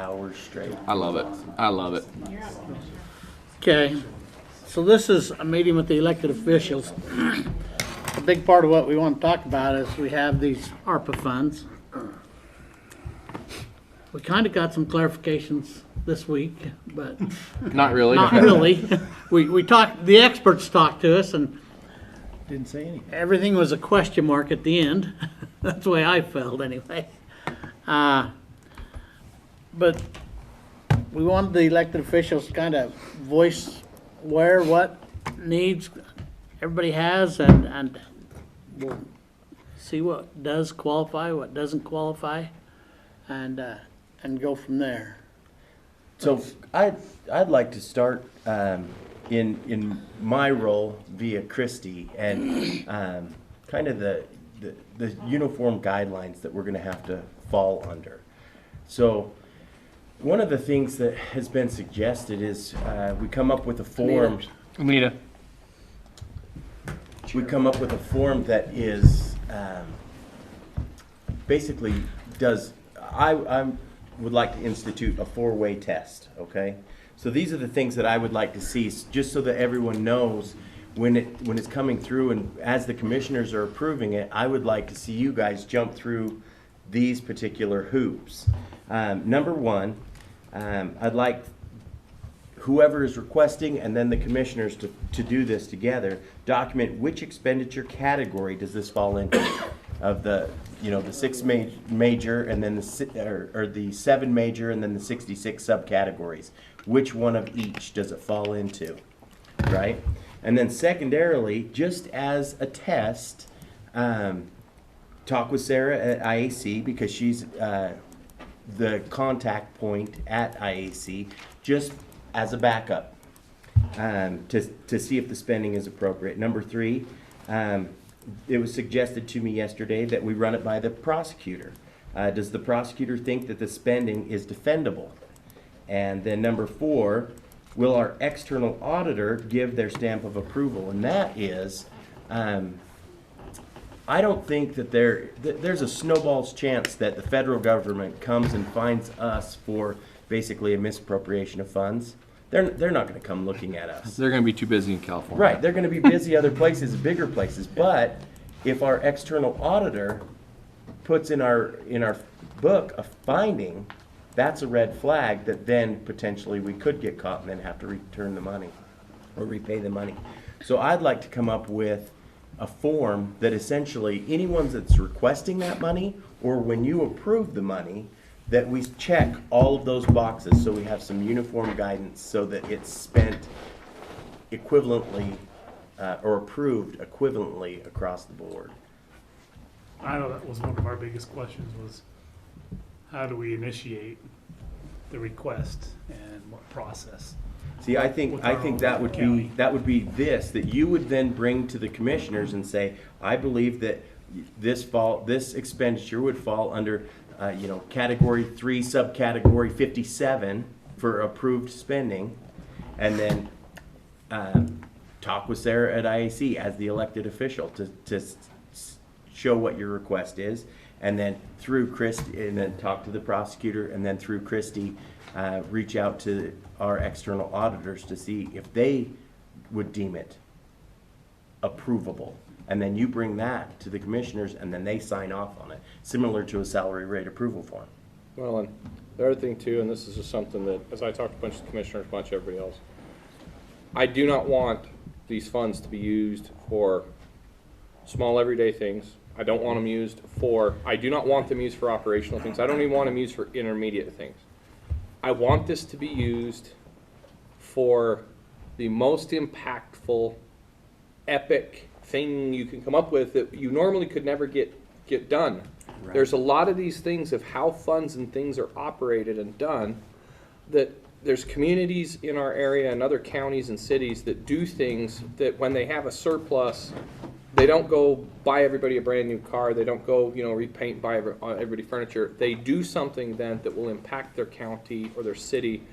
hours straight. I love it. I love it. Okay, so this is a meeting with the elected officials. A big part of what we want to talk about is we have these ARPA funds. We kind of got some clarifications this week, but Not really. not really. We talked, the experts talked to us, and Didn't say anything. everything was a question mark at the end. That's the way I felt anyway. But we wanted the elected officials to kind of voice what needs everybody has, and we'll see what does qualify, what doesn't qualify, and go from there. So I'd like to start in my role via Christie and kind of the uniform guidelines that we're going to have to fall under. So one of the things that has been suggested is we come up with a form. Anita. We come up with a form that is basically does. I would like to institute a 4-way test. Okay, so these are the things that I would like to see, just so that everyone knows when it's coming through, and as the commissioners are approving it, I would like to see you guys jump through these particular hoops. Number one, I'd like whoever is requesting and then the commissioners to do this together, document which expenditure category does this fall into, of the the 6 major and then the 7 major and then the 66 subcategories. Which one of each does it fall into, right? And then secondarily, just as a test, talk with Sarah at IAC, because she's the contact point at IAC, just as a backup, to see if the spending is appropriate. Number 3, it was suggested to me yesterday that we run it by the prosecutor. Does the prosecutor think that the spending is defendable? And then number 4, will our external auditor give their stamp of approval? And that is, I don't think that there's a snowball's chance that the federal government comes and finds us for basically a misappropriation of funds. They're not going to come looking at us. They're going to be too busy in California. Right, they're going to be busy other places, bigger places. But if our external auditor puts in our book a finding, that's a red flag that then potentially we could get caught and then have to return the money or repay the money. So I'd like to come up with a form that essentially anyone that's requesting that money, or when you approve the money, that we check all of those boxes so we have some uniform guidance so that it's spent equivalently or approved equivalently across the board. I know that was one of our biggest questions, was how do we initiate the request and what process? See, I think that would be this, that you would then bring to the commissioners and say, I believe that this expenditure would fall under category 3, subcategory 57 for approved spending, and then talk with Sarah at IAC as the elected official to show what your request is, and then through Christie, and then talk to the prosecutor, and then through Christie, reach out to our external auditors to see if they would deem it approvable. And then you bring that to the commissioners, and then they sign off on it, similar to a salary rate approval form. Well, and the other thing too, and this is just something that, as I talked to a bunch of commissioners, a bunch of everybody else, I do not want these funds to be used for small everyday things. I don't want them used for, I do not want them used for operational things. I don't even want them used for intermediate things. I want this to be used for the most impactful, epic thing you can come up with that you normally could never get done. Right. There's a lot of these things of how funds and things are operated and done, that there's communities in our area and other counties and cities that do things that when they have a surplus, they don't go buy everybody a brand new car. They don't go, repaint and buy everybody furniture. They do something then that will impact their county or their city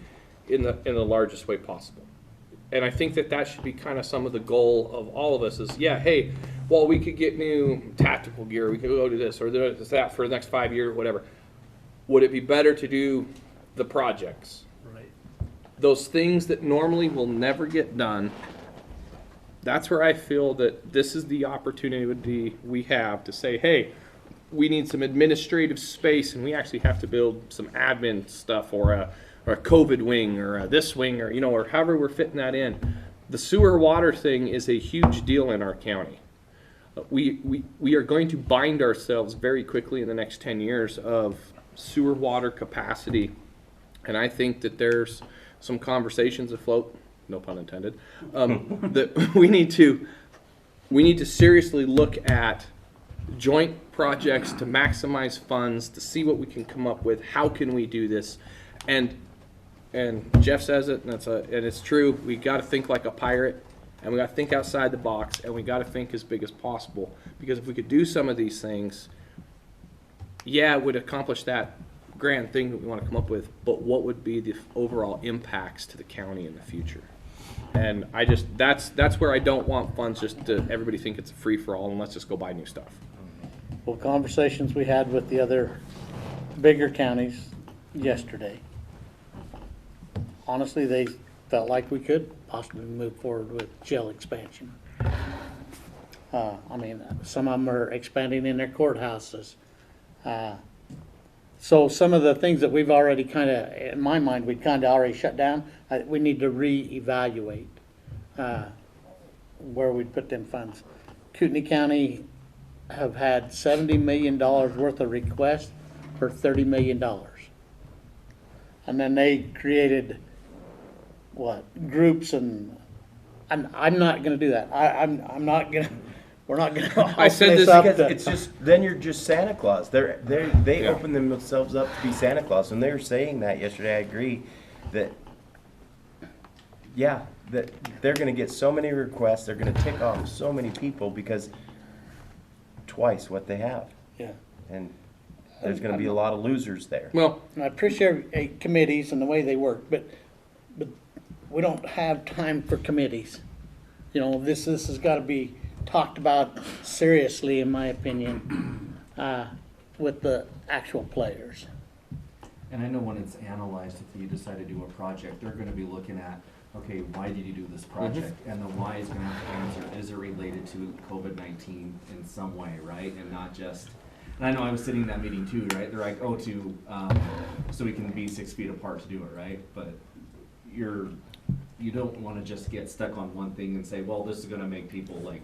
in the largest way possible. And I think that should be kind of some of the goal of all of us is, hey, well, we could get new tactical gear. We could go do this or that for the next 5 years, whatever. Would it be better to do the projects. Right. Those things that normally will never get done, that's where I feel that this is the opportunity we have to say, hey, we need some administrative space and we actually have to build some admin stuff or a COVID wing or this wing or, or however we're fitting that in. The sewer water thing is a huge deal in our county. We are going to bind ourselves very quickly in the next 10 years of sewer water capacity. And I think that there's some conversations afloat, no pun intended, that we need to seriously look at joint projects to maximize funds, to see what we can come up with, how can we do this, and Jeff says it, and it's true. We got to think like a pirate, and we got to think outside the box, and we got to think as big as possible. Because if we could do some of these things, yeah, it would accomplish that grand thing that we want to come up with. But what would be the overall impacts to the county in the future? And that's where I don't want funds just to everybody think it's a free for all and let's just go buy new stuff. Well, conversations we had with the other bigger counties yesterday, honestly, they felt like we could possibly move forward with jail expansion. I mean, some of them are expanding in their courthouses. So some of the things that we've already kind of, in my mind, we kind of already shut down, we need to reevaluate where we put them funds. Kootenai County have had $70 million worth of requests for $30 million. And then they created, groups and I'm not gonna do that. I'm not gonna, we're not gonna. I said this Because it's just, then you're just Santa Claus. They Yeah. open themselves up to be Santa Claus, and they were saying that yesterday. I agree that, yeah, that they're gonna get so many requests, they're gonna tick off so many people because twice what they have, Yeah. and there's gonna be a lot of losers there. Well, And I appreciate committees and the way they work, but we don't have time for committees. This has gotta be talked about seriously, in my opinion, with the actual players. And I know when it's analyzed, if you decide to do a project, they're gonna be looking at, okay, why did you do this project? And the why is gonna have to answer, is it related to COVID-19 in some way, right? And not just, and I know I was sitting in that meeting too, right? They're like, so we can be 6 feet apart to do it, right? But you don't wanna just get stuck on one thing and say, well, this is gonna make people like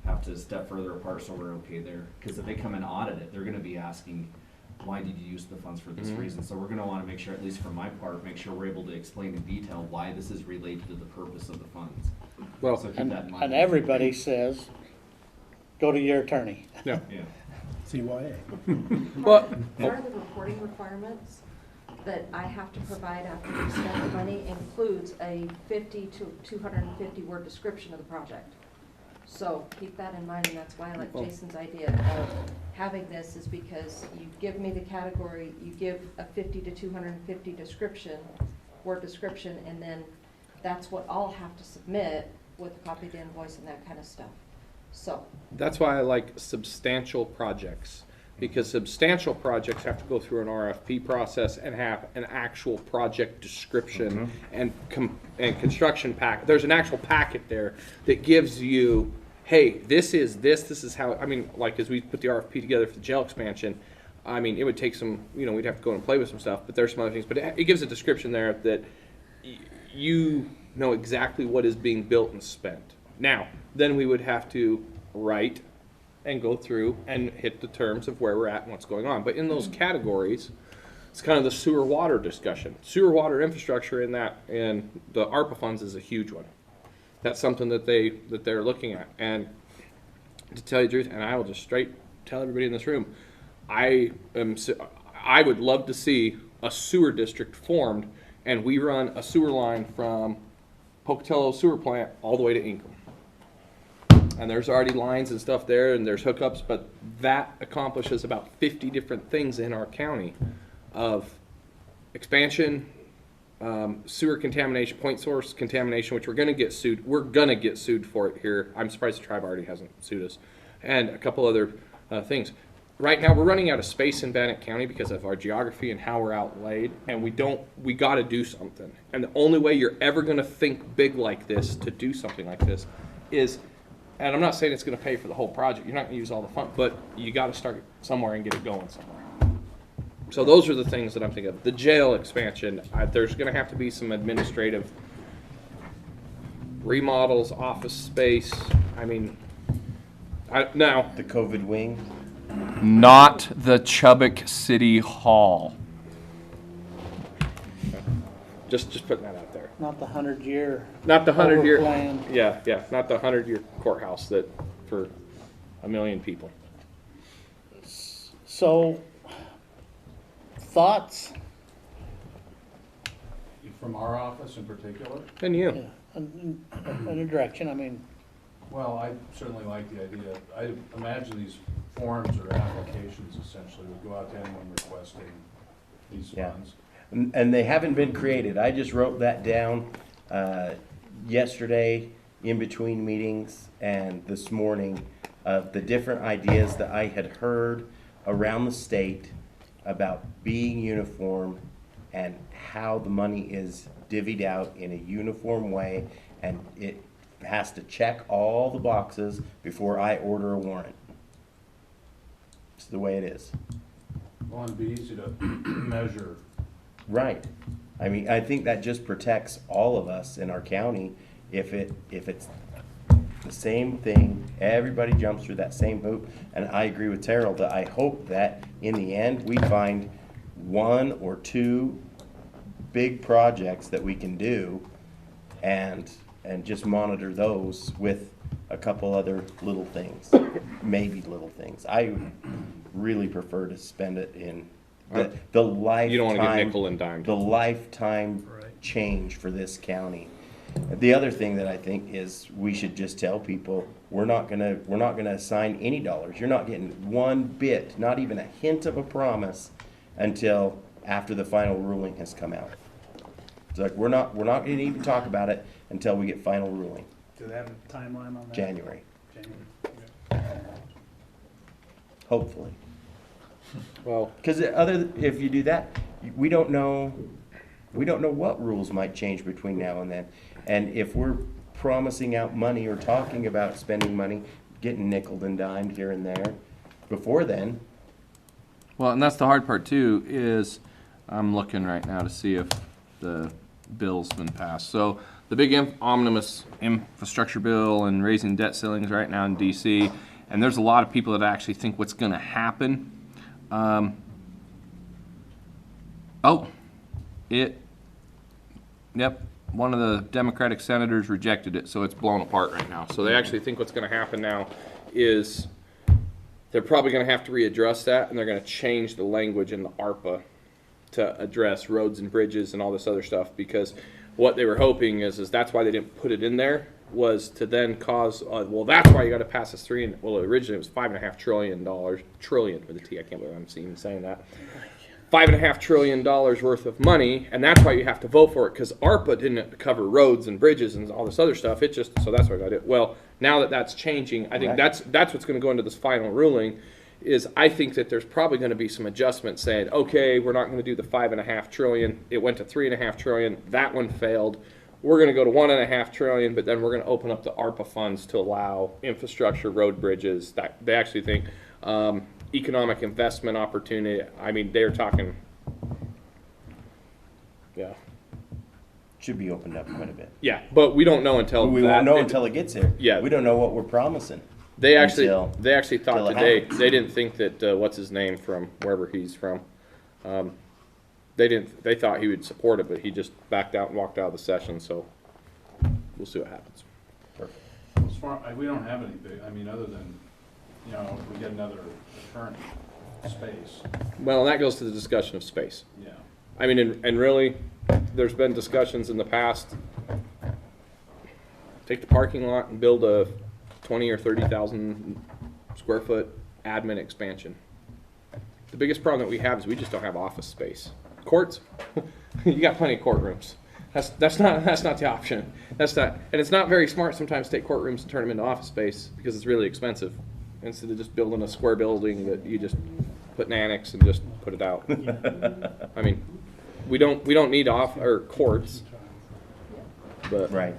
have to step further apart so we're okay there. Cause if they come and audit it, they're gonna be asking, why did you use the funds for this reason? So we're gonna wanna make sure, at least for my part, make sure we're able to explain in detail why this is related to the purpose of the funds. well, So keep And, that in mind. and everybody says, go to your attorney. yeah. Yeah. CYA. Well, Part of the reporting requirements that I have to provide after we spend the money includes a 50 to 250 word description of the project. So keep that in mind, and that's why I like Jason's idea of having this, is because you give me the category, you give a 50 to 250 word description, and then that's what I'll have to submit with a copy of the invoice and that kind of stuff. So, that's why I like substantial projects, because substantial projects have to go through an RFP process and have an actual project description and construction pack. There's an actual packet there that gives you, hey, this is how, I mean, like as we put the RFP together for the jail expansion, I mean, it would take some, we'd have to go and play with some stuff, but there's some other things, but it gives a description there that you know exactly what is being built and spent. Now, then we would have to write and go through and hit the terms of where we're at and what's going on. But in those categories, it's kind of the sewer water discussion. Sewer water infrastructure in the ARPA funds is a huge one. That's something that they're looking at. And to tell you the truth, and I will just straight tell everybody in this room, I would love to see a sewer district formed and we run a sewer line from Pocatello sewer plant all the way to Ingham. And there's already lines and stuff there, and there's hookups, but that accomplishes about 50 different things in our county of expansion, sewer contamination, point source contamination, which we're gonna get sued. We're gonna get sued for it here. I'm surprised the tribe already hasn't sued us. And a couple other things. right now we're running out of space in Bannock County because of our geography and how we're outlaid, and we got to do something. And the only way you're ever going to think big like this, to do something like this, is, and I'm not saying it's going to pay for the whole project, you're not going to use all the funds, but you got to start somewhere and get it going somewhere. So those are the things that I'm thinking of. The jail expansion, there's going to have to be some administrative remodels, office space. I mean, now, The COVID wing. Not the Chubbuck City Hall. just putting that out there. Not the 100-year. Not the 100-year. Overplanned. Yeah, not the 100-year courthouse that for 1 million people. So, thoughts? From our office in particular? And you. Yeah, in a direction, I mean, Well, I certainly like the idea. I imagine these forms or applications essentially would go out to anyone requesting these Yeah. funds. And they haven't been created. I just wrote that down yesterday in between meetings and this morning of the different ideas that I had heard around the state about being uniform and how the money is divvied out in a uniform way, and it has to check all the boxes before I order a warrant. It's the way it is. Well, it'd be easy to measure. Right. I mean, I think that just protects all of us in our county if it's the same thing, everybody jumps through that same hoop. And I agree with Terrell that I hope that in the end, we find one or two big projects that we can do and just monitor those with a couple other little things, maybe little things. I would really prefer to spend it in the lifetime. You don't want to get nickel and dimed. The lifetime Right. change for this county. The other thing that I think is we should just tell people, we're not gonna assign any dollars. You're not getting one bit, not even a hint of a promise until after the final ruling has come out. It's like, we're not gonna even talk about it until we get final ruling, Do they have a timeline on that? January, January. hopefully. Well, Because if you do that, we don't know what rules might change between now and then. And if we're promising out money or talking about spending money, getting nickeled and dimed here and there, before then, Well, and that's the hard part too, is I'm looking right now to see if the bill's been passed. So the big omnibus infrastructure bill and raising debt ceilings right now in DC, and there's a lot of people that actually think what's gonna happen. Yep, one of the Democratic senators rejected it, so it's blown apart right now. so they actually think what's going to happen now is they're probably going to have to readdress that, and they're going to change the language in the ARPA to address roads and bridges and all this other stuff, because what they were hoping is that's why they didn't put it in there, was to then cause, well, that's why you got to pass this well, originally it was $5.5 trillion, trillion with a T, I can't believe I'm even saying that. $5.5 trillion worth of money, and that's why you have to vote for it, because ARPA didn't cover roads and bridges and all this other stuff. It just, so that's why I got it. Well, now that that's changing, I think Right. that's what's going to go into this final ruling. Is I think that there's probably going to be some adjustments saying, okay, we're not going to do the $5.5 trillion. It went to $3.5 trillion. That one failed. We're going to go to $1.5 trillion, but then we're going to open up the ARPA funds to allow infrastructure, road, bridges. That they actually think. Economic investment opportunity. I mean, they're talking. Yeah. should be opened up quite a bit. Yeah, but we don't know until We won't know until it gets here. Yeah. We don't know what we're promising. they actually until thought it today happens. they didn't think that what's his name from wherever he's from. They thought he would support it, but he just backed out and walked out of the session. So we'll see what happens. As far, we don't have any big, I mean, other than, you know, if we get another attorney space, Well, and that goes to the discussion of space. yeah. I mean, and really, there's been discussions in the past. Take the parking lot and build a 20 or 30,000 square foot admin expansion. The biggest problem that we have is we just don't have office space. Courts, you got plenty of courtrooms. That's not the option. That's not, and it's not very smart sometimes to take courtrooms and turn them into office space because it's really expensive. instead of just building a square building that you just put an annex and just put it out. I mean, we don't need courts, but Right.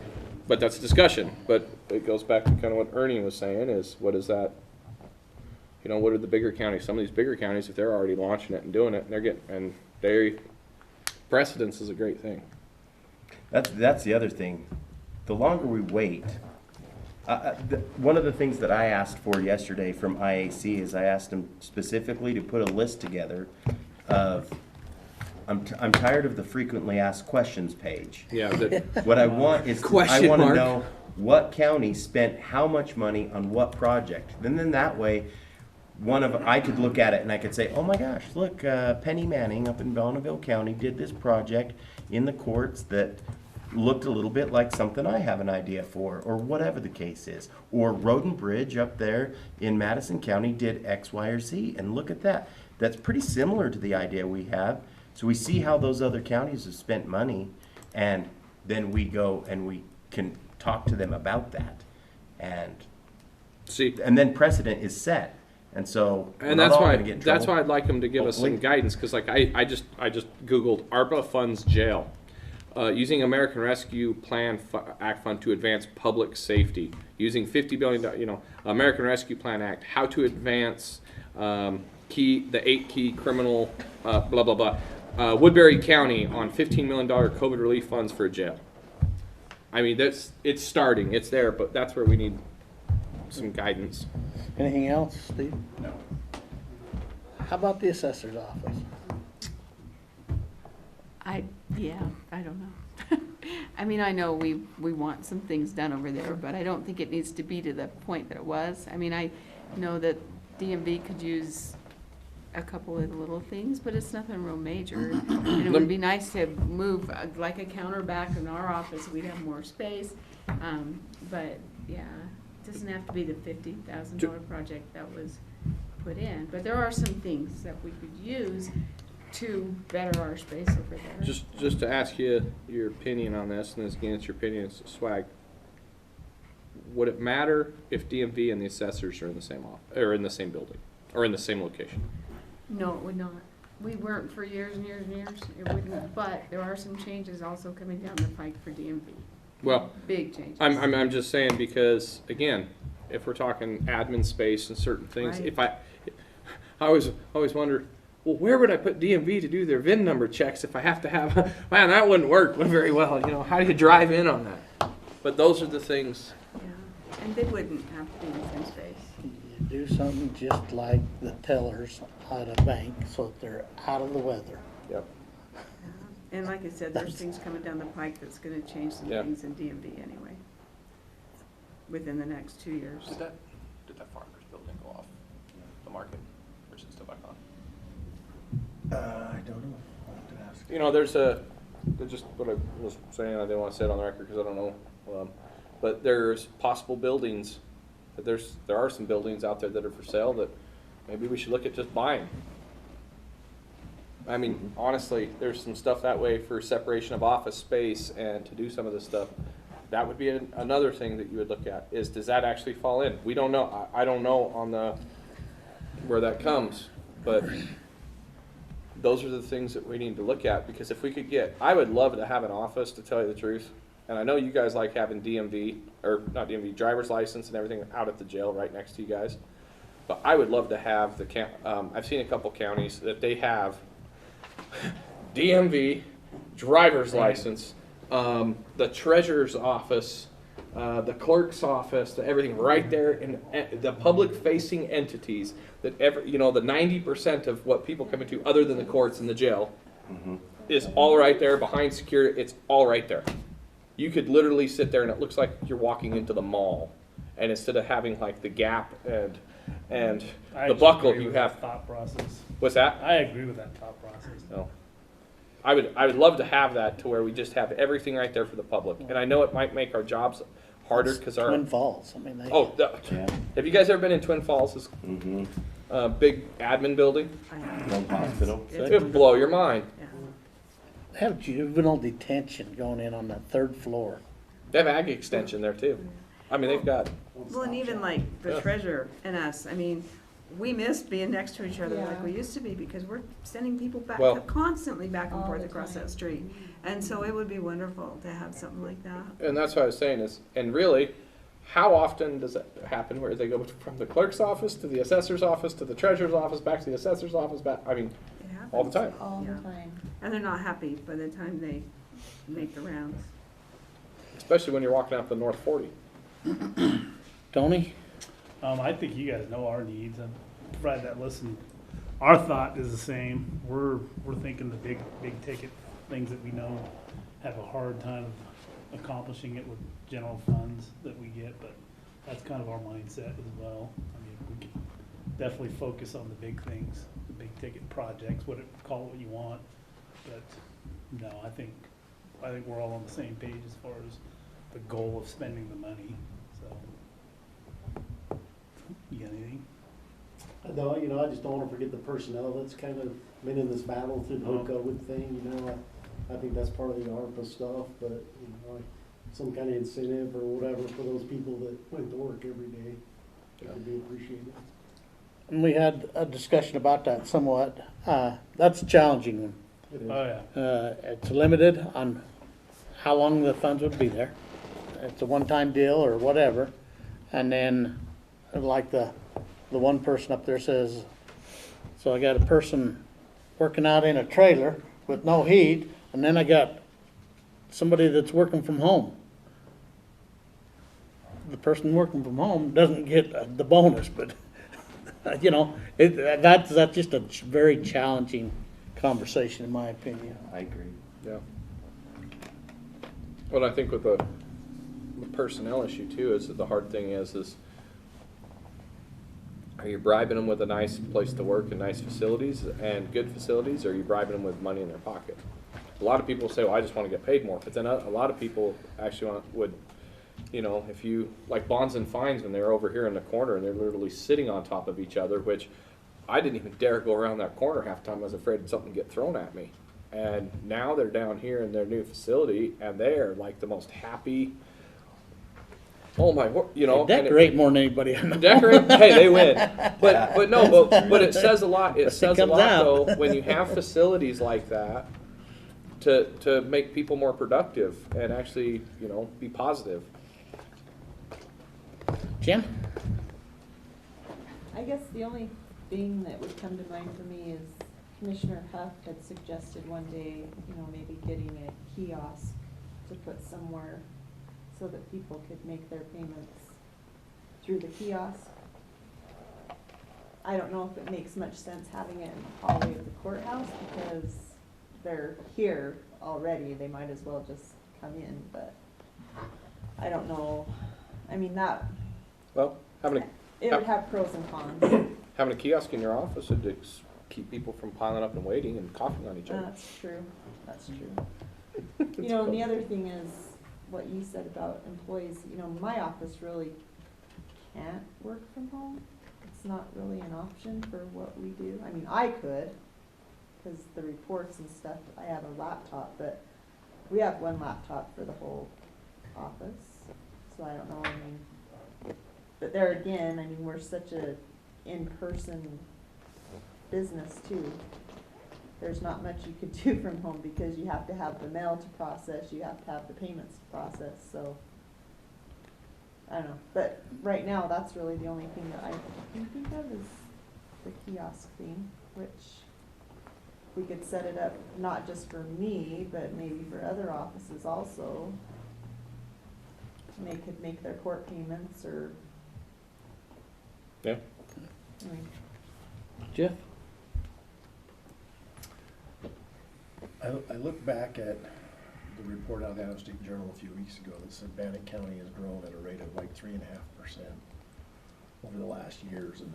but that's a discussion. But it goes back to kind of what Ernie was saying is what is that? You know, what are the bigger counties? Some of these bigger counties, if they're already launching it and doing it, and they're getting precedence is a great thing. That's the other thing. The longer we wait, one of the things that I asked for yesterday from IAC is I asked them specifically to put a list together of, I'm tired of the frequently asked questions page. Yeah. That, What I want is, I Question want to mark. know what county spent how much money on what project. And then that way, I could look at it and I could say, oh my gosh, look, Penny Manning up in Bonneville County did this project in the courts that looked a little bit like something I have an idea for, or whatever the case is. Or Road and Bridge up there in Madison County did X, Y, or Z, and look at that. That's pretty similar to the idea we have. So we see how those other counties have spent money, and then we go and we can talk to them about that. And then precedent is set. And so we're and not that's all why gonna get in trouble. that's why I'd like them to give us some Hopefully. guidance, because like I just Googled ARPA funds jail. Using American Rescue Plan Act fund to advance public safety. Using $50 billion, American Rescue Plan Act, how to advance the 8 key criminal, blah, blah, blah. Woodbury County on $15 million COVID relief funds for a jail. I mean, it's starting, it's there, but that's where we need some guidance. Anything else, Steve? No. How about the assessor's office? I don't know. I mean, I know we want some things done over there, but I don't think it needs to be to the point that it was. I mean, I know that DMV could use a couple of little things, but it's nothing real major. And it would be nice to move like a counter back in our office, we'd have more space. But yeah, it doesn't have to be the $50,000 project that was put in, but there are some things that we could use to better our space over there. Just to ask you your opinion on this, and again, it's your opinion, it's swag. Would it matter if DMV and the assessors are in the same or in the same building, or in the same location? No, it would not. We weren't for years and years and years. It wouldn't, but there are some changes also coming down the pike for DMV. Well, Big changes. I'm just saying because again, if we're talking admin space and certain things, Right. if I always wonder, well, where would I put DMV to do their VIN number checks if I have to have? Man, that wouldn't work very well. How do you drive in on that? But those are the things. Yeah, and they wouldn't have to be in the same space. You do something just like the tellers at a bank so that they're out of the weather. Yep. And like I said, there's things coming down the pike that's gonna change some Yeah. things in DMV anyway, within the next 2 years. Did that farmer's building go off the market, or is it still back on? I don't know. I'll have to ask. There's just what I was saying. I didn't want to say it on the record because I don't know. But there's possible buildings. There are some buildings out there that are for sale that maybe we should look at just buying. I mean, honestly, there's some stuff that way for separation of office space and to do some of this stuff. That would be another thing that you would look at is, does that actually fall in? We don't know. I don't know on where that comes, but those are the things that we need to look at, because if we could I would love to have an office, to tell you the truth. And I know you guys like having DMV, or not DMV, driver's license and everything out at the jail right next to you guys. But I would love to have I've seen a couple counties that they have DMV, driver's license, the treasurer's office, the clerk's office, everything right there in the public-facing entities that the 90% of what people come into, other than the courts and the jail, is all right there behind security. It's all right there. You could literally sit there and it looks like you're walking into the mall. And instead of having like the Gap and I the actually Buckle, agree you with have. that thought process. What's that? I agree with that thought process. No. I would love to have that to where we just have everything right there for the public. And I know it might make our jobs harder because Twin Falls, I mean, they. Yeah. Have you guys ever been in Twin Falls? This big admin building? No hospital. It would blow your mind. Yeah. They have juvenile detention going in on the 3rd floor. They have ag extension there too. I mean, they've got, Well, and even like the Yeah. treasurer and us, I mean, we miss being next to each other like Yeah. we used to be because we're sending people back, Well- constantly back and All forth the across time. that street. And so it would be wonderful to have something like that. and that's what I was saying is, and really, how often does that happen where they go from the clerk's office to the assessor's office to the treasurer's office, back to the assessor's office, back, I mean, It happens. all the time. All Yeah. the time. And they're not happy by the time they make the rounds. Especially when you're walking out the North 40. Tony? I think you guys know our needs and provide that list. And our thought is the same. We're thinking the big ticket things that we know have a hard time accomplishing it with general funds that we get, but that's kind of our mindset as well. I mean, we can definitely focus on the big things, the big ticket projects, call it what you want. But no, I think we're all on the same page as far as the goal of spending the money, so. You got anything? No, I just don't wanna forget the personnel that's kind of been in this battle through the whole COVID thing, I think that's part of the ARPA stuff, but, some kind of incentive or whatever for those people that went to work every day, that would be appreciated. And we had a discussion about that somewhat. That's a challenging one. It is. Oh, yeah. It's limited on how long the funds would be there. It's a one-time deal or whatever. And then, like the one person up there says, so I got a person working out in a trailer with no heat, and then I got somebody that's working from home. The person working from home doesn't get the bonus, but, that's just a very challenging conversation, in my opinion. I agree. Yeah. Well, I think with the personnel issue too, is that the hard thing is are you bribing them with a nice place to work and nice facilities and good facilities, or are you bribing them with money in their pocket? A lot of people say, well, I just want to get paid more, but then a lot of people actually would, if you, like Bonds and Fines, when they're over here in the corner and they're literally sitting on top of each other, which I didn't even dare go around that corner half the time. I was afraid something would get thrown at me. And now they're down here in their new facility, and they're like the most happy. Oh my, They and decorate more than anybody I know. decorate. Hey, they win. But it says a lot. It says a comes lot out. though when you have facilities like that to make people more productive and actually be positive. Jen? I guess the only thing that would come to mind for me is Commissioner Huff had suggested one day, maybe getting a kiosk to put somewhere so that people could make their payments through the kiosk. I don't know if it makes much sense having it in the hallway of the courthouse because they're here already. They might as well just come in, but I don't know. I mean, Well, it would have pros and cons. having a kiosk in your office would keep people from piling up and waiting and coughing on each other. That's true, that's true. And the other thing is what you said about employees, my office really can't work from home. It's not really an option for what we do. I mean, I could, because the reports and stuff, I have a laptop, but we have one laptop for the whole office. So I don't know, but there again, we're such a in-person business too. There's not much you could do from home because you have to have the mail to process, you have to have the payments to process, so. I don't know, but right now, that's really the only thing that I can think of is the kiosk thing, which we could set it up not just for me, but maybe for other offices also. And they could make their court payments or. Yeah. Jeff? I look back at the report out of the Iowa State Journal a few weeks ago that said Bannock County has grown at a rate of like 3.5% over the last years. And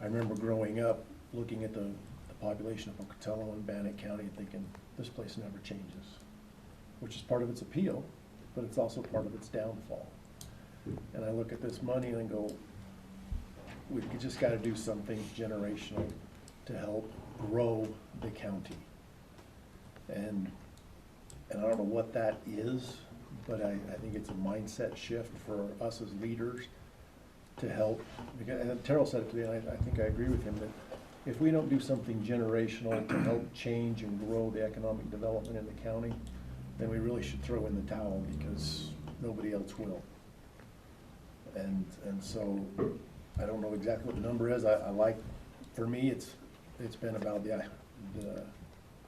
I remember growing up, looking at the population of Pocatello and Bannock County and thinking, this place never changes, which is part of its appeal, but it's also part of its downfall. And I look at this money and I go, we've just got to do something generational to help grow the county. And I don't know what that is, but I think it's a mindset shift for us as leaders to help, because, and Terrell said it to me, and I think I agree with him, that if we don't do something generational to help change and grow the economic development in the county, then we really should throw in the towel, because nobody else will. And so, I don't know exactly what the number is. I like, for me, it's been about the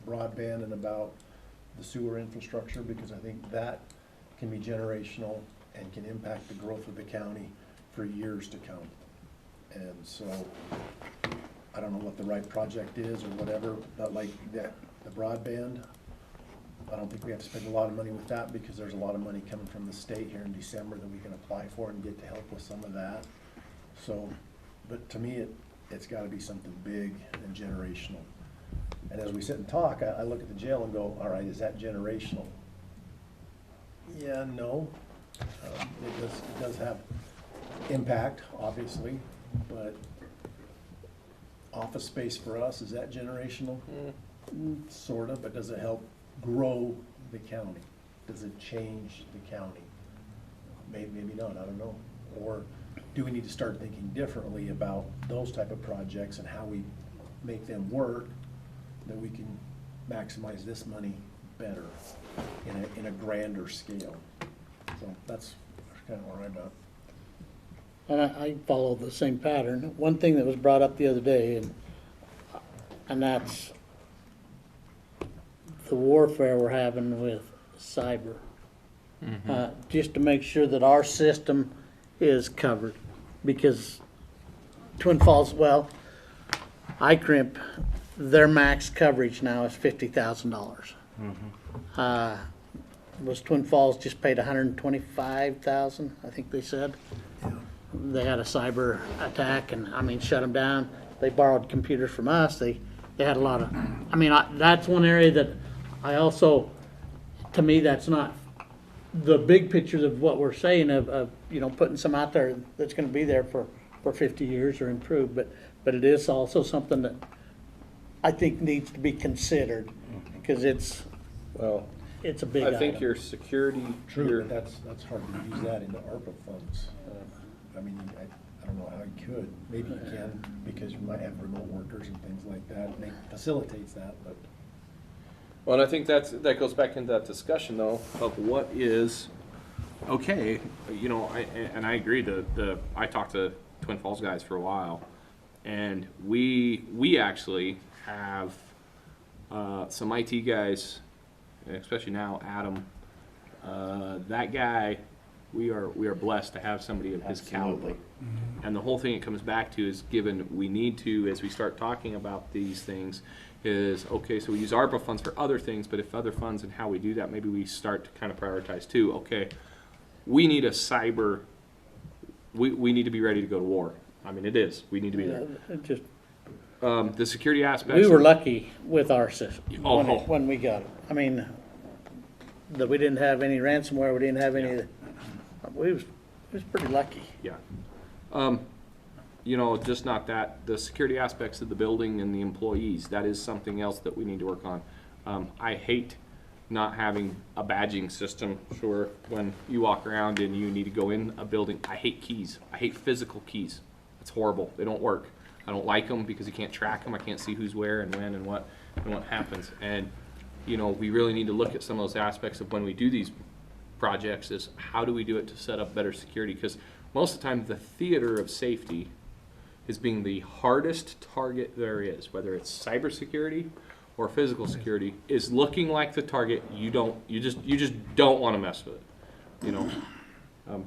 broadband and about the sewer infrastructure, because I think that can be generational and can impact the growth of the county for years to come. And so, I don't know what the right project is or whatever, but like the broadband, I don't think we have to spend a lot of money with that, because there's a lot of money coming from the state here in December that we can apply for and get to help with some of that. So, but to me, it's gotta be something big and generational. And as we sit and talk, I look at the jail and go, all right, is that generational? Yeah, no. It does have impact, obviously, but office space for us, is that generational? Sort of, but does it help grow the county? Does it change the county? Maybe not, I don't know. Or do we need to start thinking differently about those type of projects and how we make them work, that we can maximize this money better in a grander scale? So that's kind of where I'm at. And I follow the same pattern. One thing that was brought up the other day, and that's the warfare we're having with cyber. Just to make sure that our system is covered, because Twin Falls, well, ICRIMP, their max coverage now is $50,000. Was Twin Falls just paid $125,000, I think they said. They had a cyber attack and, I mean, shut them down. They borrowed computers from us. They had a lot of, I mean, that's one area that I also, to me, that's not the big pictures of what we're saying of you know, putting some out there that's gonna be there for 50 years or improved, but it is also something that I think needs to be considered, because it's a big item. I think your security, True, but that's hard to use that into ARPA funds. I mean, I don't know how you could. Maybe you can, because you might have remote workers and things like that, and it facilitates that, but. well, and I think that goes back into that discussion though, of what is, okay, you know, I agree, I talked to Twin Falls guys for a while, and we actually have some IT guys, especially now Adam, that guy, we are blessed to have somebody of his caliber. And the whole thing it comes back to is, given we need to, as we start talking about these things, is, okay, so we use ARPA funds for other things, but if other funds and how we do that, maybe we start to kind of prioritize too. Okay, we need a cyber, we need to be ready to go to war. I mean, it is, we need to be there. Just, the security aspects. we were lucky with our system Oh. when we got it. I mean, that we didn't have any ransomware, we didn't have any, we was pretty lucky. Yeah. You know, just not that, the security aspects of the building and the employees, that is something else that we need to work on. I hate not having a badging system for when you walk around and you need to go in a building. I hate keys. I hate physical keys. It's horrible. They don't work. I don't like them because you can't track them. I can't see who's where and when and what happens. And, you know, we really need to look at some of those aspects of when we do these projects, is how do we do it to set up better security? Because most of the time the theater of safety is being the hardest target there is, whether it's cybersecurity or physical security, is looking like the target you just don't want to mess with it. You know,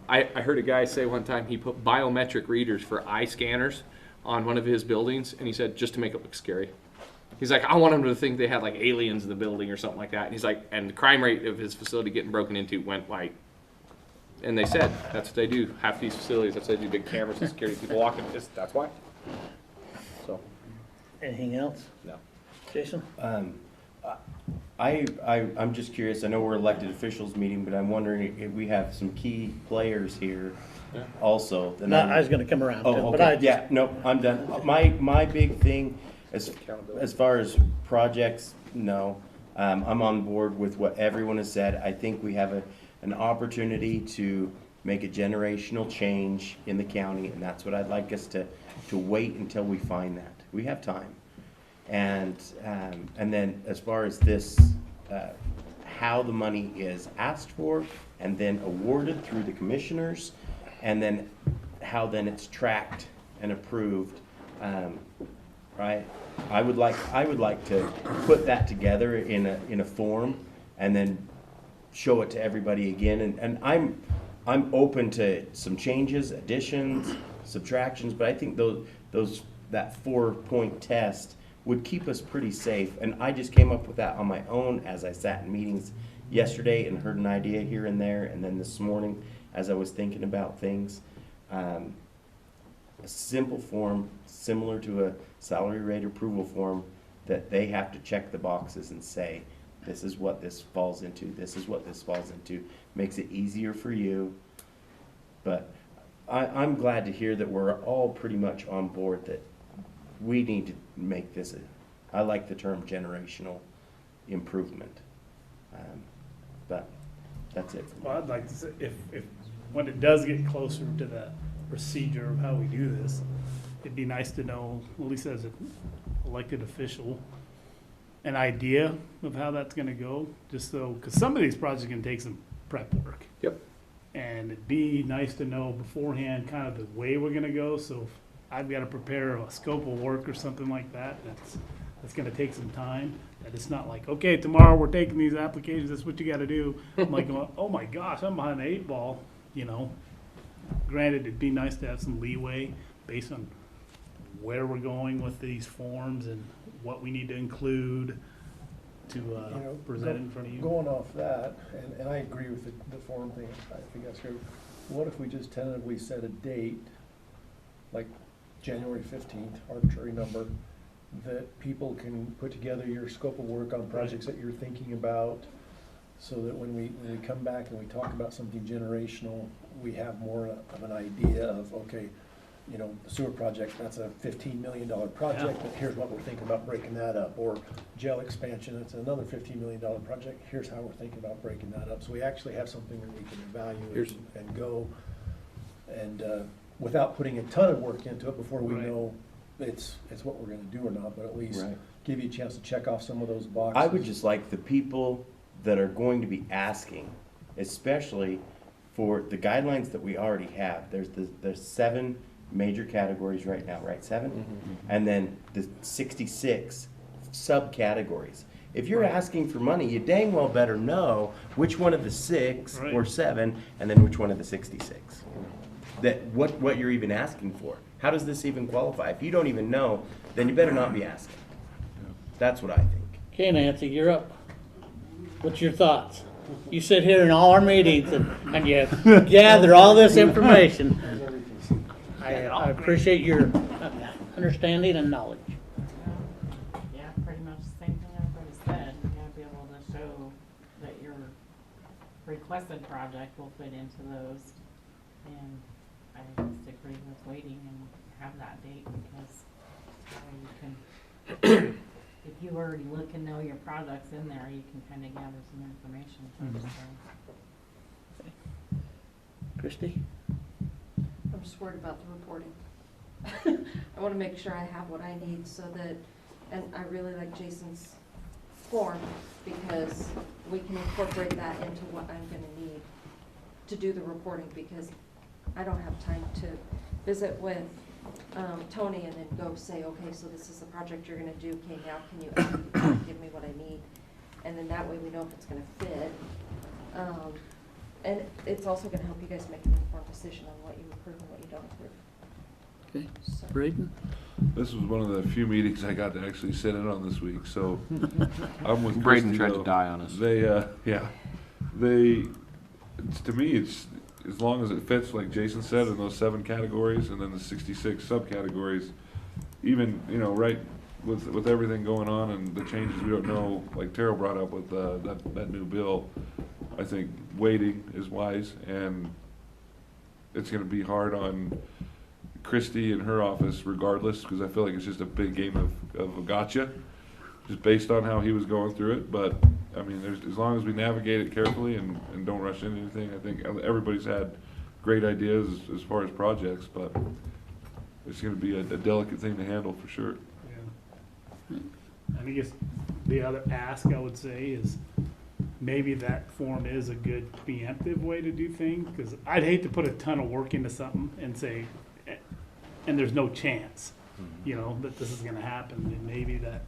I heard a guy say one time he put biometric readers for eye scanners on one of his buildings, and he said, just to make it look scary. He's like, I want them to think they had like aliens in the building or something like that. And he's like, and the crime rate of his facility getting broken into went like, and they said that's what they do. Half these facilities, that's what they do, big cameras and security, people walking. That's why. So. Anything else? No. Jason? I'm just curious. I know we're elected officials meeting, but I'm wondering if we have some key players here also. No, I was going to come around. Oh, but okay. Yeah, no, I'm done. My big thing, as far as projects, no. I'm on board with what everyone has said. I think we have an opportunity to make a generational change in the county, and that's what I'd like us to wait until we find that. We have time. And then as far as this, how the money is asked for and then awarded through the commissioners, and then how then it's tracked and approved, right? I would like to put that together in a form and then show it to everybody again. And I'm open to some changes, additions, subtractions, but I think that 4-point test would keep us pretty safe. And I just came up with that on my own as I sat in meetings yesterday and heard an idea here and there, and then this morning as I was thinking about things. A simple form similar to a salary rate approval form that they have to check the boxes and say, this is what this falls into, this is what this falls into. Makes it easier for you. But I'm glad to hear that we're all pretty much on board that we need to make this I like the term generational improvement. But that's it. Well, I'd like to say, if when it does get closer to the procedure of how we do this, it'd be nice to know, at least as an elected official, an idea of how that's gonna go, just so, because some of these projects can take some prep work. Yep. And it'd be nice to know beforehand kind of the way we're gonna go, so if I've gotta prepare a scope of work or something like that, that's gonna take some time, that it's not like, okay, tomorrow we're taking these applications, that's what you gotta do. I'm like, oh my gosh, I'm behind the 8 ball, you know? Granted, it'd be nice to have some leeway based on where we're going with these forms and what we need to include to present in front of you. Going off that, and I agree with the form thing, I think that's great. What if we just tentatively set a date, like January 15th, arbitrary number, that people can put together your scope of work on projects that you're thinking about, so that when we come back and we talk about something generational, we have more of an idea of, okay, you know, the sewer project, that's a $15 million project, but here's what we're thinking about breaking that up. Or jail expansion, that's another $15 million project, here's how we're thinking about breaking that up. So we actually have something that we can evaluate and go, and without putting a ton of work into it before we know it's what we're gonna do or not, but at least give you a chance to check off some of those boxes. I would just like the people that are going to be asking, especially for the guidelines that we already have. There's 7 major categories right now, right? 7? Mm-hmm. And then the 66 subcategories. If you're asking for money, you dang well better know which one of the 6 or 7, and then which one of the 66. That what you're even asking for. How does this even qualify? If you don't even know, then you better not be asking. That's what I think. Okay, Nancy, you're up. What's your thoughts? You sit here in all our meetings and you gather all this information. I appreciate your understanding and knowledge. Yeah, pretty much the same thing everybody said. You gotta be able to show that your requested project will fit into those. And I just agree with waiting and have that date, because you can, if you already look and know your project's in there, you can kind of gather some information first. Christie? I'm just worried about the reporting. I want to make sure I have what I need so that, and I really like Jason's form, because we can incorporate that into what I'm going to need to do the reporting, because I don't have time to visit with Tony and then go say, okay, so this is the project you're going to do. Okay, now can you give me what I need? And then that way we know if it's going to fit. And it's also going to help you guys make an informed decision on what you approve and what you don't approve. Okay, Braden? This was one of the few meetings I got to actually sit in on this week, so I'm with Braden Christie, tried though. to die on us. To me, it's as long as it fits, like Jason said, in those 7 categories, and then the 66 subcategories. Even, you know, right with everything going on and the changes we don't know, like Terrell brought up with that new bill, I think waiting is wise, and it's going to be hard on Christie and her office regardless, because I feel like it's just a big game of a gotcha, just based on how he was going through it. But I mean, as long as we navigate it carefully and don't rush into anything, I think everybody's had great ideas as far as projects, but it's gonna be a delicate thing to handle for sure. Yeah. And I guess the other ask I would say is maybe that form is a good preemptive way to do things, because I'd hate to put a ton of work into something and say, and there's no chance, you know, that this is gonna happen. And maybe that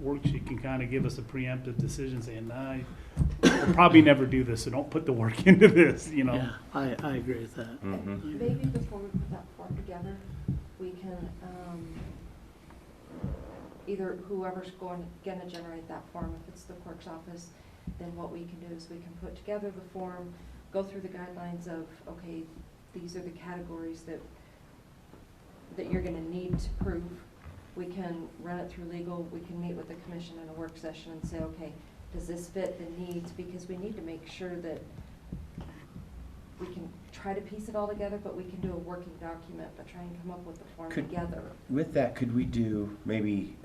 worksheet can kind of give us a preemptive decision saying, nah, we'll probably never do this, so don't put the work into this, you know? Yeah, I agree with that. Maybe before we put that form together, we can, either whoever's gonna generate that form, if it's the clerk's office, then what we can do is we can put together the form, go through the guidelines of, okay, these are the categories that you're gonna need to prove. We can run it through legal, we can meet with the commission in a work session and say, okay, does this fit the needs? Because we need to make sure that we can try to piece it all together, but we can do a working document, but try and come up with the form together. With that, could we do maybe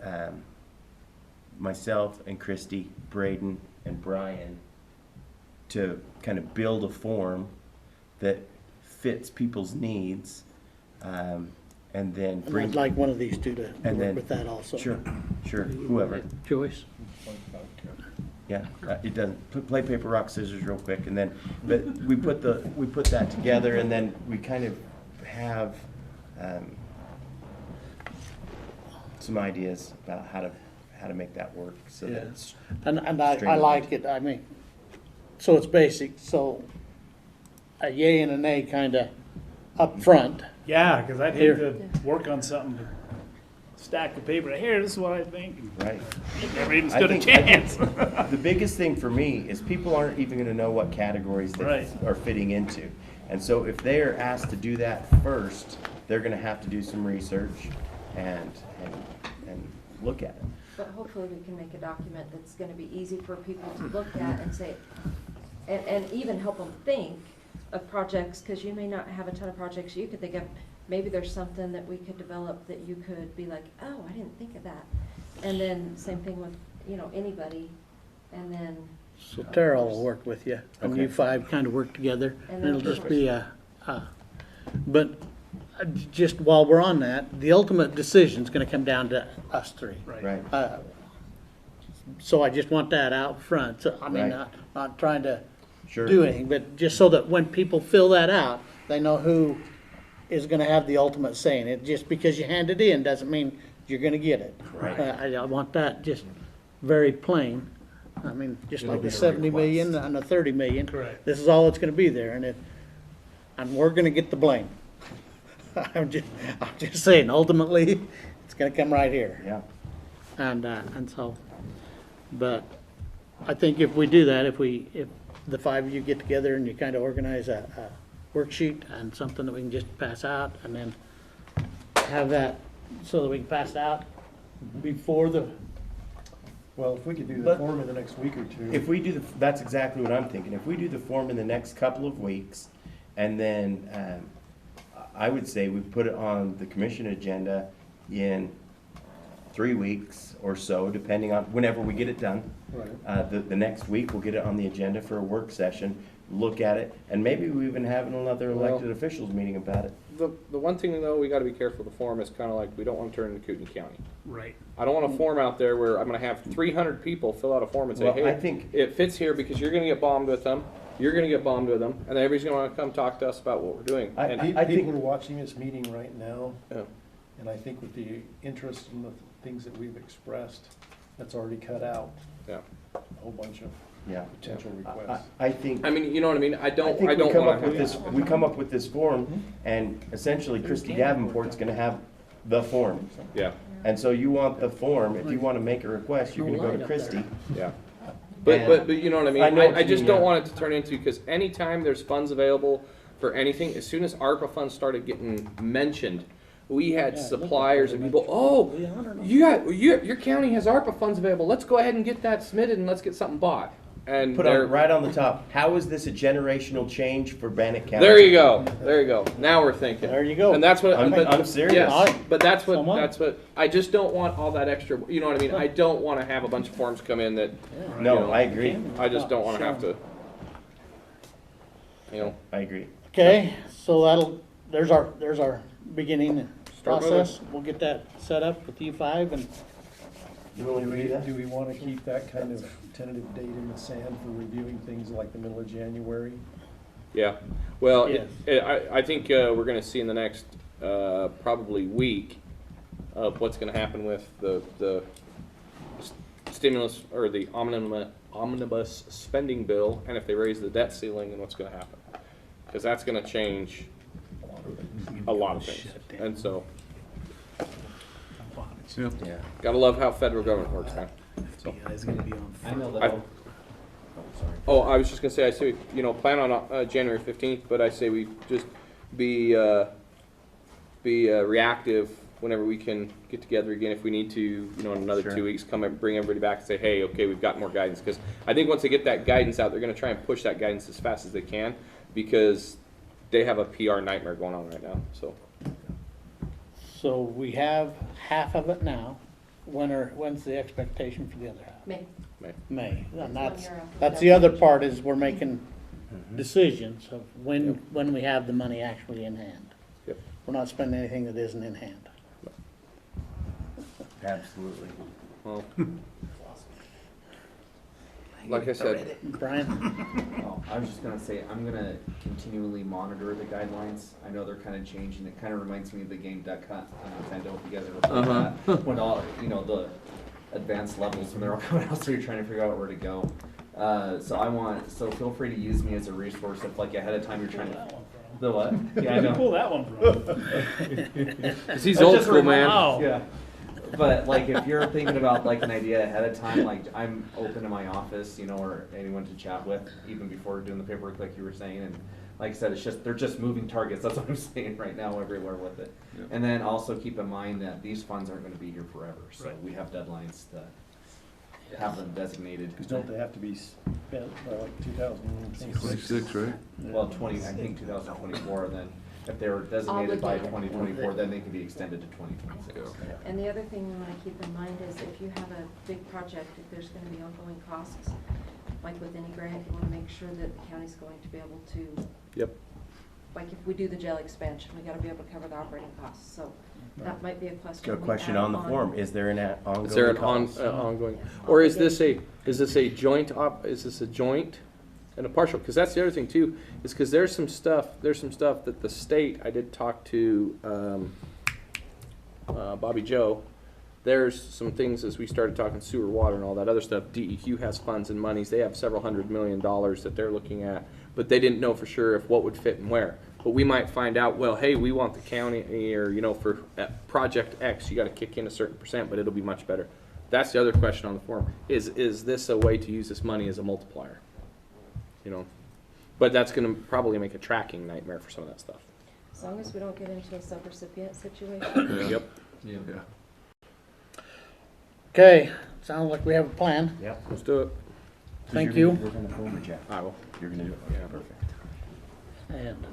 myself and Christy, Braden and Brian to kind of build a form that fits people's needs, and then And bring. I'd like one of these two to And work then- with that also. Sure, whoever. Joyce? Yeah, it doesn't, play paper, rock, scissors real quick, and then, but we put that together, and then we kind of have some ideas about how to make that work, so that it's. And I streamlined. like it, I mean, so it's basic, so a yay and a nay kinda up front. Yeah, because I'd hate Here. to work on something, stack of paper, here, this is what I think. Right. Never even I stood a think chance. the biggest thing for me is people aren't even gonna know what categories they Right. are fitting into. And so if they are asked to do that first, they're gonna have to do some research and look at it. But hopefully we can make a document that's gonna be easy for people to look at and say, and even help them think of projects, because you may not have a ton of projects you could think of. Maybe there's something that we could develop that you could be like, oh, I didn't think of that. And then same thing with, you know, anybody, and then. So Tara will work with you, and you Okay. five kind of work together, And and then it'll just of be but just while we're on that, the ultimate decision's gonna come down to us three. Right. So I just want that out front, so, I mean, Right. not trying to Sure. do anything, but just so that when people fill that out, they know who is gonna have the ultimate say in it. Just because you hand it in doesn't mean you're gonna get it. Right. I want that just very plain. I mean, just It'll like be the a 70 million request. and the 30 million. Correct. This is all that's gonna be there, and we're gonna get the blame. I'm just saying, ultimately, it's gonna come right here. Yeah. And so, but I think if we do that, if the five of you get together and you kind of organize a worksheet and something that we can just pass out, and then have that so that we can pass it out before the, Well, if we could do the But- form in the next week or two. If we do that's exactly what I'm thinking. If we do the form in the next couple of weeks, and then I would say we put it on the commission agenda in 3 weeks or so, depending on whenever we get it done. Right. The next week, we'll get it on the agenda for a work session, look at it, and maybe we even have another elected officials meeting about it. The one thing though, we gotta be careful with the form is kinda like, we don't wanna turn into Kootenai County. Right. I don't want a form out there where I'm gonna have 300 people fill out a form and say, Well, I hey, think- it fits here because you're gonna get bombed with them, you're gonna get bombed with them, and then everybody's gonna wanna come talk to us about what we're doing. I And think- People are watching this meeting right now, Yeah. and I think with the interest in the things that we've expressed, that's already cut out Yeah. a whole bunch of Yeah. potential requests. I think. I mean, you know what I mean? I don't we come wanna up with have this. that. We come up with this form, and essentially Christy Davenport's gonna have the form. Yeah, And so you want the form, if you wanna make a request, you're gonna go to Christy. yeah. And- But you know what I mean? I know what I you just mean, don't yeah. want it to turn into, because anytime there's funds available for anything, as soon as ARPA funds started getting mentioned, we had suppliers and people, oh, your county has ARPA funds available, let's go ahead and get that submitted and let's get something bought. And Put they're- on, right on the top, how is this a generational change for Bannock County? There you go. There you go. Now we're thinking. There you go. And that's what I'm serious. Yes, but that's So am I. what I just don't want all that extra. You know what I mean? I don't want to have a bunch of forms come in that. No, you know, I agree. I just don't want to have to. You know. I agree. Okay, so there's our beginning Start process. We'll get that set up with U5 and Do we want to keep that kind of tentative date in the sand for reviewing things like the middle of January? Yeah. Well, Yes. I think we're going to see in the next probably week of what's going to happen with the stimulus or the omnibus spending bill, and if they raise the debt ceiling, and what's going to happen, because that's going to change a lot of things. And so, Yeah. gotta love how federal government works, man. So, I know that. I- Oh, sorry. oh, I was just gonna say, I say, plan on January 15th, but I say we just be reactive whenever we can get together again. If we need to, in another Sure. 2 weeks, come and bring everybody back and say, hey, okay, we've got more guidance. Because I think once they get that guidance out, they're gonna try and push that guidance as fast as they can, because they have a PR nightmare going on right now. so we have half of it now. When's the expectation for the other half? May. May. And That's 1 year after that's the the other deadline. part is we're making decisions of when we have the money actually in hand. Yep. We're not spending anything that isn't in hand. Absolutely. Well, like I said, Brian? Oh, I was just gonna say, I'm gonna continually monitor the guidelines. I know they're kinda changing. It kinda reminds me of the game Duck Hunt on Nintendo, if you guys ever played that. When all, the advanced levels, when they're all coming out, so you're trying to figure out where to go. So feel free to use me as a resource if like ahead of time you're trying to. The what? Yeah, I know. Pull that one from. 'cause he's old school, man. Wow. Yeah. But like if you're thinking about like an idea ahead of time, like I'm open to my office, or anyone to chat with, even before doing the paperwork like you were saying. And like I said, they're just moving targets. That's what I'm saying right now everywhere with it. Yep. And then also keep in mind that these funds aren't gonna be here forever. So Right. we have deadlines to have them designated. Because don't they have to be spent by like 2026? 26, right? Well, I think 2024, and then if they were designated by Obligated. 2024, then they can be extended to 2026. And the other thing we want to keep in mind is if you have a big project, if there's going to be ongoing costs, like with any grant, you want to make sure that the county's going to be able to. Yep. Like if we do the jail expansion, we got to be able to cover the operating costs. So that might be a question. Got a we question add on the form, is there an ongoing Is there an cost? ongoing, or is this a joint is this a joint and a partial? Because that's the other thing too, is because there's some stuff that the state, I did talk to Bobby Joe. There's some things as we started talking sewer, water, and all that other stuff. DEQ has funds and monies. They have several $100 million that they're looking at, but they didn't know for sure if what would fit and where. But we might find out, well, hey, we want the county, or for project X, you got to kick in a certain percent, but it'll be much better. That's the other question on the form. Is this a way to use this money as a multiplier? But that's going to probably make a tracking nightmare for some of that stuff. As long as we don't get into a subrecipient situation. Yep. Yeah. Okay, sounds like we have a plan. Yep. Let's do it. Thank you. We're gonna phone with Jeff. I will. You're gonna do it? Yeah. Perfect. And